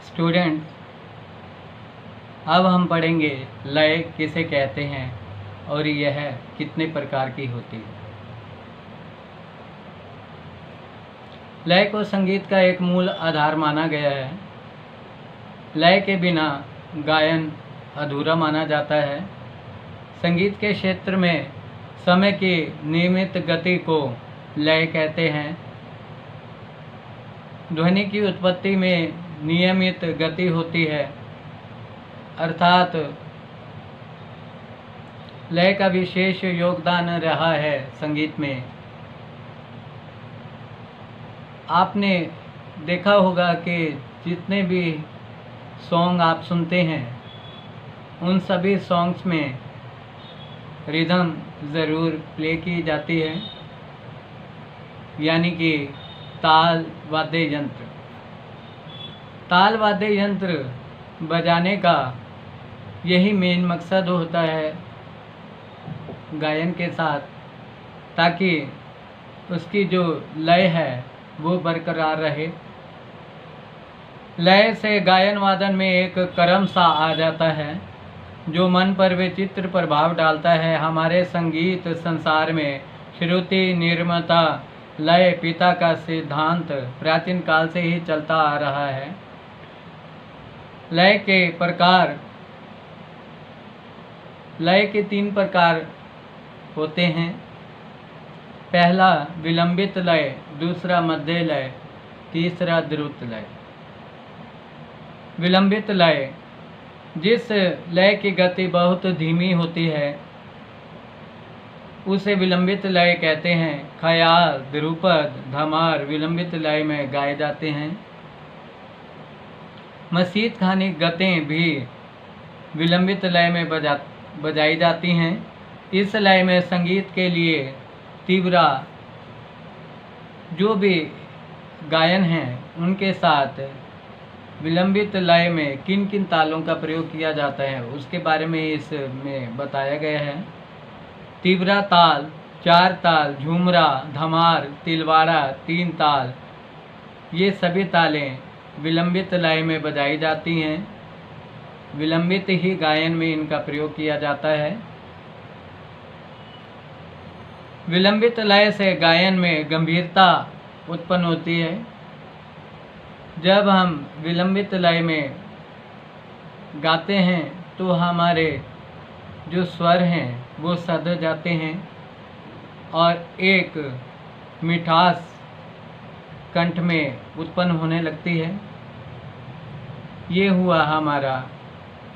Student, अब हम पढ़ेंगे लय किसे कहते हैं और यह कितने प्रकार की होती है। लय को संगीत का एक मूल आधार माना गया है। लय के बिना गायन अधूरा माना जाता है। संगीत के क्षेत्र में समय की नियमित गति को लय कहते हैं। ध्वनि की उत्पत्ति में नियमित गति होती है, अर्थात लय का विशेष योगदान रहा है संगीत में। आपने देखा होगा कि जितने भी सॉन्ग आप सुनते हैं उन सभी सॉन्ग्स में रिदम ज़रूर प्ले की जाती है, यानी कि ताल वाद्य यंत्र। ताल वाद्य यंत्र बजाने का यही मेन मकसद होता है गायन के साथ, ताकि उसकी जो लय है वो बरकरार रहे। लय से गायन वादन में एक क्रम सा आ जाता है जो मन पर विचित्र प्रभाव डालता है। हमारे संगीत संसार में श्रुति निर्मता लय पिता का सिद्धांत प्राचीन काल से ही चलता आ रहा है। लय के प्रकार, लय के 3 प्रकार होते हैं। पहला विलंबित लय, दूसरा मध्य लय, तीसरा द्रुत लय। विलंबित लय, जिस लय की गति बहुत धीमी होती है उसे विलंबित लय कहते हैं। ख्याल, ध्रुपद, धमार विलंबित लय में गाए जाते हैं। मसीत खानी गतें भी विलंबित लय में बजाई जाती हैं। इस लय में संगीत के लिए तीव्रा जो भी गायन हैं उनके साथ विलंबित लय में किन किन तालों का प्रयोग किया जाता है उसके बारे में इसमें बताया गया है। तीव्रा ताल, 4 ताल, झूमरा, धमार, तिलवाड़ा, 3 ताल, ये सभी तालें विलंबित लय में बजाई जाती हैं। विलंबित ही गायन में इनका प्रयोग किया जाता है। विलंबित लय से गायन में गंभीरता उत्पन्न होती है। जब हम विलंबित लय में गाते हैं तो हमारे जो स्वर हैं वो सध जाते हैं और एक मिठास कंठ में उत्पन्न होने लगती है। ये हुआ हमारा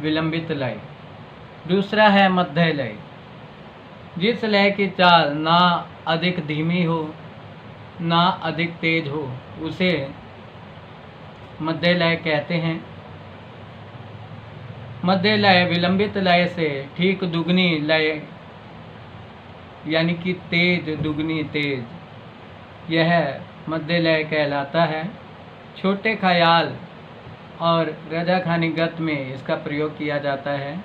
विलंबित लय। दूसरा है मध्य लय, जिस लय की चाल ना अधिक धीमी हो ना अधिक तेज हो उसे मध्य लय कहते हैं। मध्य लय विलंबित लय से ठीक दुगनी लय, यानी कि तेज दुगनी तेज, यह मध्य लय कहलाता है। छोटे ख्याल और रजाखानी गत में इसका प्रयोग किया जाता है।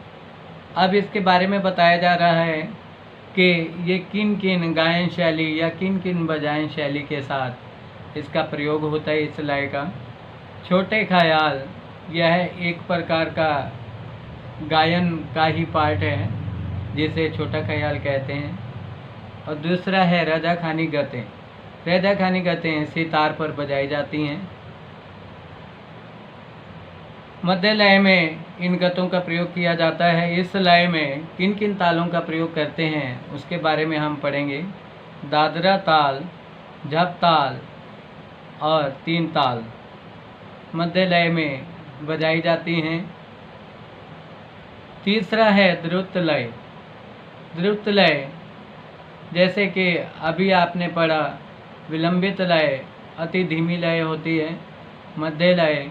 अब इसके बारे में बताया जा रहा है कि ये किन किन गायन शैली या किन किन बजायन शैली के साथ इसका प्रयोग होता है इस लय का। छोटे ख्याल, यह एक प्रकार का गायन का ही पार्ट है जिसे छोटा ख्याल कहते हैं। और दूसरा है रजाखानी गतें। रजाखानी गतें सितार पर बजाई जाती हैं। मध्य लय में इन गतों का प्रयोग किया जाता है। इस लय में किन किन तालों का प्रयोग करते हैं उसके बारे में हम पढ़ेंगे। दादरा ताल, झप ताल और 3 ताल मध्य लय में बजाई जाती हैं। तीसरा है द्रुत लय। द्रुत लय, जैसे कि अभी आपने पढ़ा, विलंबित लय अति धीमी लय होती है। मध्य लय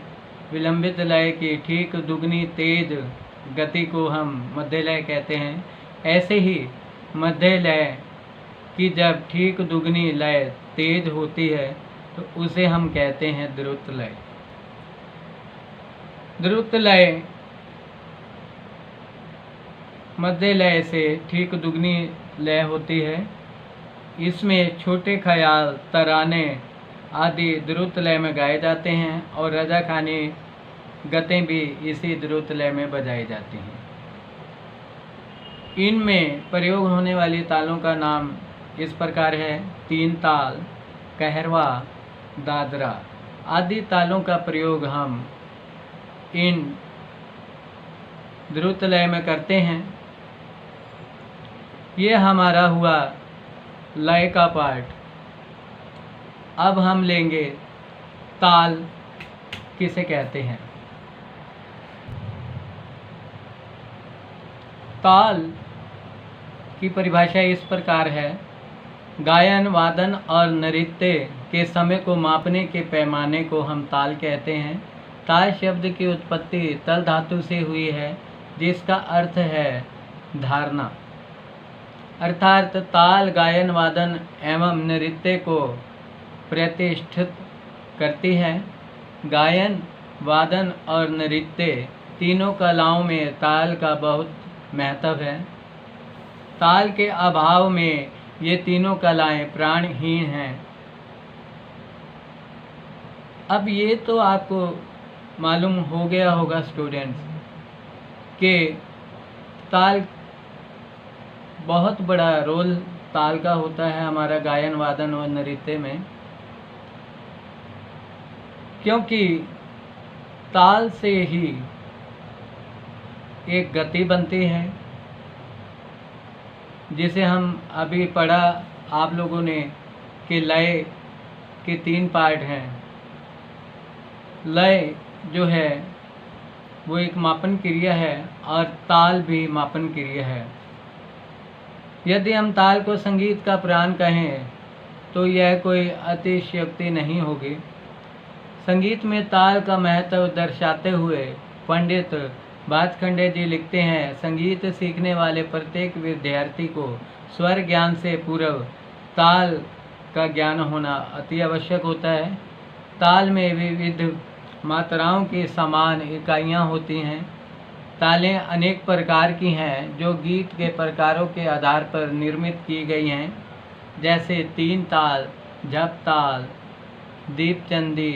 विलंबित लय की ठीक दुगनी तेज गति को हम मध्य लय कहते हैं। ऐसे ही मध्य लय की जब ठीक दुगनी लय तेज होती है तो उसे हम कहते हैं द्रुत लय। द्रुत लय मध्य लय से ठीक दुगनी लय होती है। इसमें छोटे ख्याल, तराने आदि द्रुत लय में गाए जाते हैं और रजाखानी गतें भी इसी द्रुत लय में बजाई जाती हैं। इनमें प्रयोग होने वाली तालों का नाम इस प्रकार है: तीन ताल, कहरवा, दादरा आदि तालों का प्रयोग हम इन द्रुत लय में करते हैं। ये हमारा हुआ लय का पार्ट। अब हम लेंगे ताल किसे कहते हैं। ताल की परिभाषा इस प्रकार है: गायन, वादन और नृत्य के समय को मापने के पैमाने को हम ताल कहते हैं। ताल शब्द की उत्पत्ति तल धातु से हुई है, जिसका अर्थ है धारणा। अर्थात ताल गायन, वादन एवं नृत्य को प्रतिष्ठित करती है। गायन, वादन और नृत्य तीनों कलाओं में ताल का बहुत महत्व है। ताल के अभाव में ये तीनों कलाएं प्राणहीन हैं। अब ये तो आपको मालूम हो गया होगा स्टूडेंट्स कि ताल बहुत बड़ा रोल ताल का होता है हमारा गायन, वादन और नृत्य में, क्योंकि ताल से ही एक गति बनती है, जिसे हम अभी पढ़ा आप लोगों ने कि लय के तीन पार्ट हैं। लय जो है वो एक मापन क्रिया है और ताल भी मापन क्रिया है। यदि हम ताल को संगीत का प्राण कहें तो यह कोई अतिशयोक्ति नहीं होगी। संगीत में ताल का महत्व दर्शाते हुए पंडित भातखंडे जी लिखते हैं: संगीत सीखने वाले प्रत्येक विद्यार्थी को स्वर ज्ञान से पूर्व ताल का ज्ञान होना अति आवश्यक होता है। ताल में विविध मात्राओं की समान इकाइयाँ होती हैं। तालें अनेक प्रकार की हैं जो गीत के प्रकारों के आधार पर निर्मित की गई हैं, जैसे तीन ताल, झप ताल, दीपचंदी,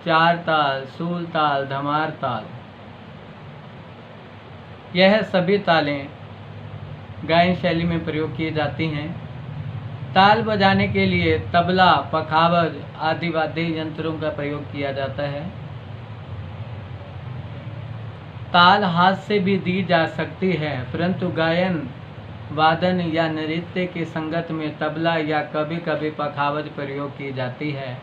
चार ताल, सूल ताल, धमार ताल। यह सभी तालें गायन शैली में प्रयोग की जाती हैं। ताल बजाने के लिए तबला, पखावज आदि वाद्य यंत्रों का प्रयोग किया जाता है। ताल हाथ से भी दी जा सकती है, परंतु गायन, वादन या नृत्य के संगत में तबला या कभी कभी पखावज प्रयोग की जाती है।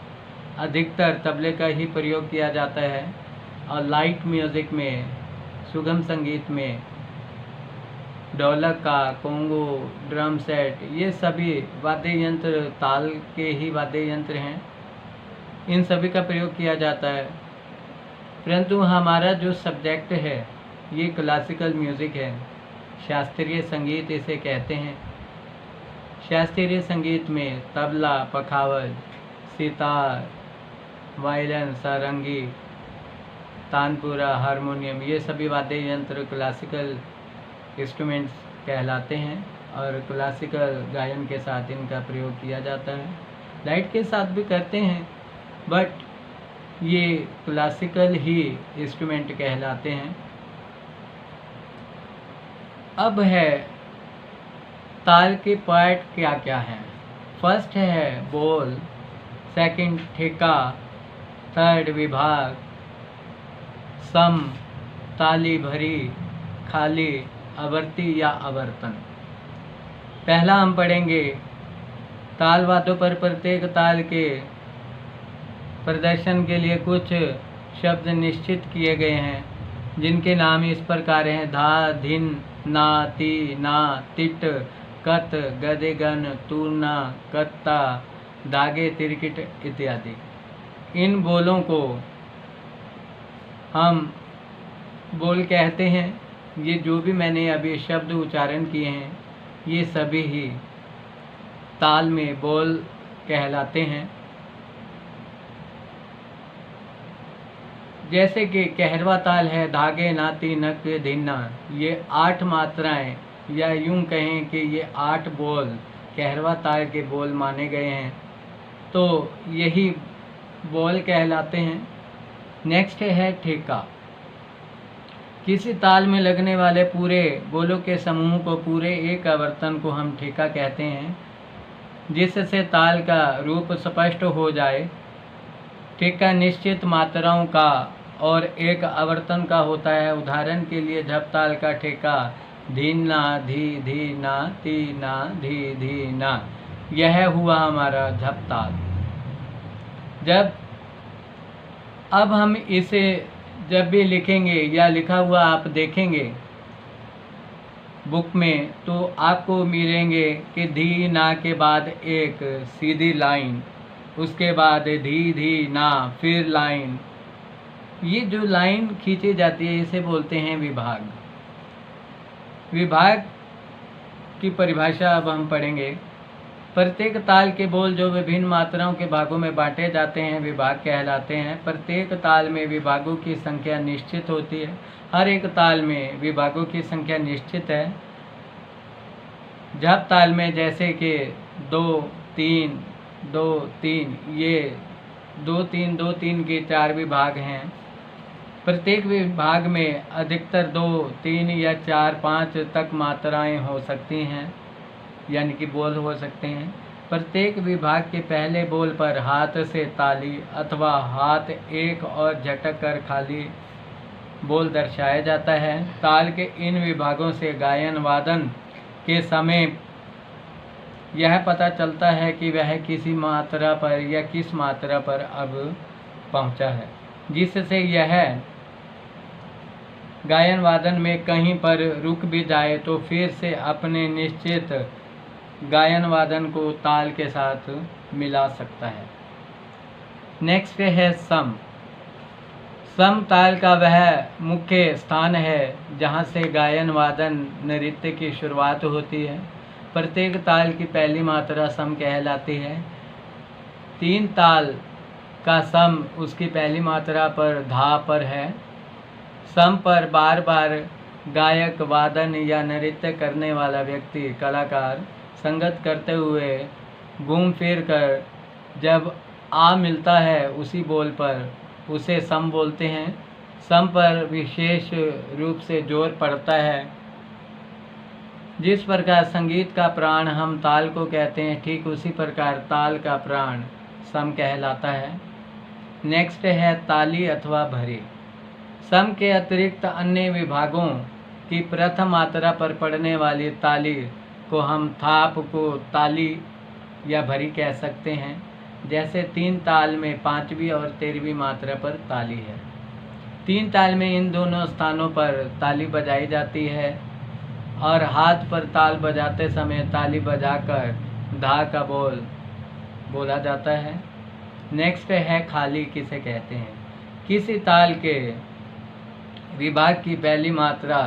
अधिकतर तबले का ही प्रयोग किया जाता है और लाइट म्यूज़िक में, सुगम संगीत में ढोलक का, कोंगो, ड्रम सेट, ये सभी वाद्य यंत्र ताल के ही वाद्य यंत्र हैं। इन सभी का प्रयोग किया जाता है। परंतु हमारा जो सब्जेक्ट है ये क्लासिकल म्यूज़िक है, शास्त्रीय संगीत इसे कहते हैं। शास्त्रीय संगीत में तबला, पखावज, सितार, वायलिन, सारंगी, तानपुरा, हारमोनियम, ये सभी वाद्य यंत्र क्लासिकल इंस्ट्रूमेंट्स कहलाते हैं और क्लासिकल गायन के साथ इनका प्रयोग किया जाता है। लाइट के साथ भी करते हैं, बट ये क्लासिकल ही इंस्ट्रूमेंट कहलाते हैं। अब है ताल के पार्ट क्या क्या हैं। फर्स्ट है बोल, सेकंड ठेका, थर्ड विभाग, सम, ताली भरी, खाली, आवर्ती या आवर्तन। पहला हम पढ़ेंगे ताल वाद्यों पर प्रत्येक ताल के प्रदर्शन के लिए कुछ शब्द निश्चित किए गए हैं, जिनके नाम इस प्रकार हैं: धा, धिन, ना, ती, ना, तिट, कत, गदे, गन, तूना, कत्ता, दागे, तिरकिट इत्यादि। इन बोलों को हम बोल कहते हैं। ये जो भी मैंने अभी शब्द उच्चारण किए हैं ये सभी ही ताल में बोल कहलाते हैं। जैसे कि कहरवा ताल है धागे, नाती, नक, धिन्ना, ये 8 मात्राएं, या यूं कहें कि ये 8 बोल कहरवा ताल के बोल माने गए हैं, तो यही बोल कहलाते हैं। नेक्स्ट है ठेका। किसी ताल में लगने वाले पूरे बोलों के समूह को, पूरे एक आवर्तन को हम ठेका कहते हैं, जिससे ताल का रूप स्पष्ट हो जाए। ठेका निश्चित मात्राओं का और एक आवर्तन का होता है। उदाहरण के लिए झप ताल का ठेका धीना धी धी ना ती ना धी धी ना, यह हुआ हमारा झप ताल। अब हम इसे जब भी लिखेंगे या लिखा हुआ आप देखेंगे बुक में, तो आपको मिलेंगे कि धी ना के बाद एक सीधी लाइन, उसके बाद धी धी ना, फिर लाइन। ये जो लाइन खींची जाती है इसे बोलते हैं विभाग। विभाग की परिभाषा अब हम पढ़ेंगे। प्रत्येक ताल के बोल जो विभिन्न मात्राओं के भागों में बांटे जाते हैं विभाग कहलाते हैं। प्रत्येक ताल में विभागों की संख्या निश्चित होती है। हर एक ताल में विभागों की संख्या निश्चित है। झप ताल में जैसे कि 2 3 2 3, ये 2 3 2 3 के 4 विभाग हैं। प्रत्येक विभाग में अधिकतर 2 3 या 4 5 तक मात्राएं हो सकती हैं, यानी कि बोल हो सकते हैं। प्रत्येक विभाग के पहले बोल पर हाथ से ताली अथवा हाथ एक और झटक कर खाली बोल दर्शाया जाता है। ताल के इन विभागों से गायन वादन के समय यह पता चलता है कि वह किसी मात्रा पर या किस मात्रा पर अब पहुंचा है, जिससे यह गायन वादन में कहीं पर रुक भी जाए तो फिर से अपने निश्चित गायन वादन को ताल के साथ मिला सकता है। नेक्स्ट है सम। सम ताल का वह मुख्य स्थान है जहाँ से गायन वादन नृत्य की शुरुआत होती है। प्रत्येक ताल की पहली मात्रा सम कहलाती है। 3 ताल का सम उसकी पहली मात्रा पर धा पर है। सम पर बार बार गायक, वादन या नृत्य करने वाला व्यक्ति, कलाकार संगत करते हुए घूम फिर कर जब आ मिलता है उसी बोल पर उसे सम बोलते हैं। सम पर विशेष रूप से जोर पड़ता है। जिस प्रकार संगीत का प्राण हम ताल को कहते हैं, ठीक उसी प्रकार ताल का प्राण सम कहलाता है। नेक्स्ट है ताली अथवा भरी। सम के अतिरिक्त अन्य विभागों की प्रथम मात्रा पर पड़ने वाली ताली को हम थाप को ताली या भरी कह सकते हैं। जैसे 3 ताल में 5वीं और 13वीं मात्रा पर ताली है। 3 ताल में इन दोनों स्थानों पर ताली बजाई जाती है और हाथ पर ताल बजाते समय ताली बजाकर धा का बोल बोला जाता है। नेक्स्ट है खाली किसे कहते हैं। किसी ताल के विभाग की पहली मात्रा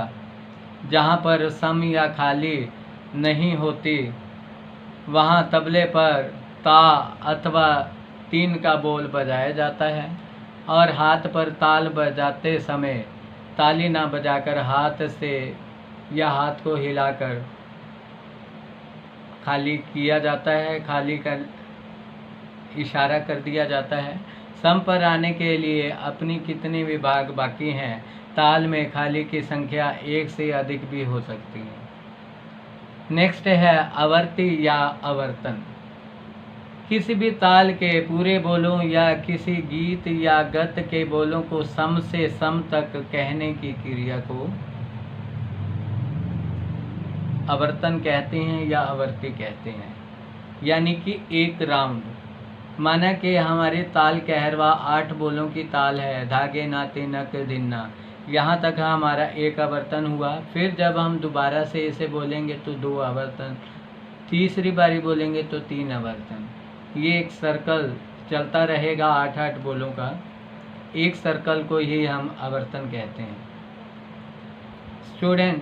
जहाँ पर सम या खाली नहीं होती वहाँ तबले पर ता अथवा 3 का बोल बजाया जाता है और हाथ पर ताल बजाते समय ताली ना बजाकर हाथ से या हाथ को हिलाकर खाली किया जाता है, खाली का इशारा कर दिया जाता है। सम पर आने के लिए अपनी कितने विभाग बाकी हैं, ताल में खाली की संख्या 1 से अधिक भी हो सकती है। नेक्स्ट है आवर्ती या आवर्तन। किसी भी ताल के पूरे बोलों या किसी गीत या गत के बोलों को सम से सम तक कहने की क्रिया को आवर्तन कहते हैं या आवर्ती कहते हैं। यानी कि एक राउंड। माना कि हमारे ताल कहरवा 8 बोलों की ताल है, धागे नाते नक धिन्ना, यहाँ तक हमारा एक आवर्तन हुआ। फिर जब हम दोबारा से इसे बोलेंगे तो 2 आवर्तन, तीसरी बारी बोलेंगे तो 3 आवर्तन। ये एक सर्कल चलता रहेगा 8-8 बोलों का। एक सर्कल को ही हम आवर्तन कहते हैं। स्टूडेंट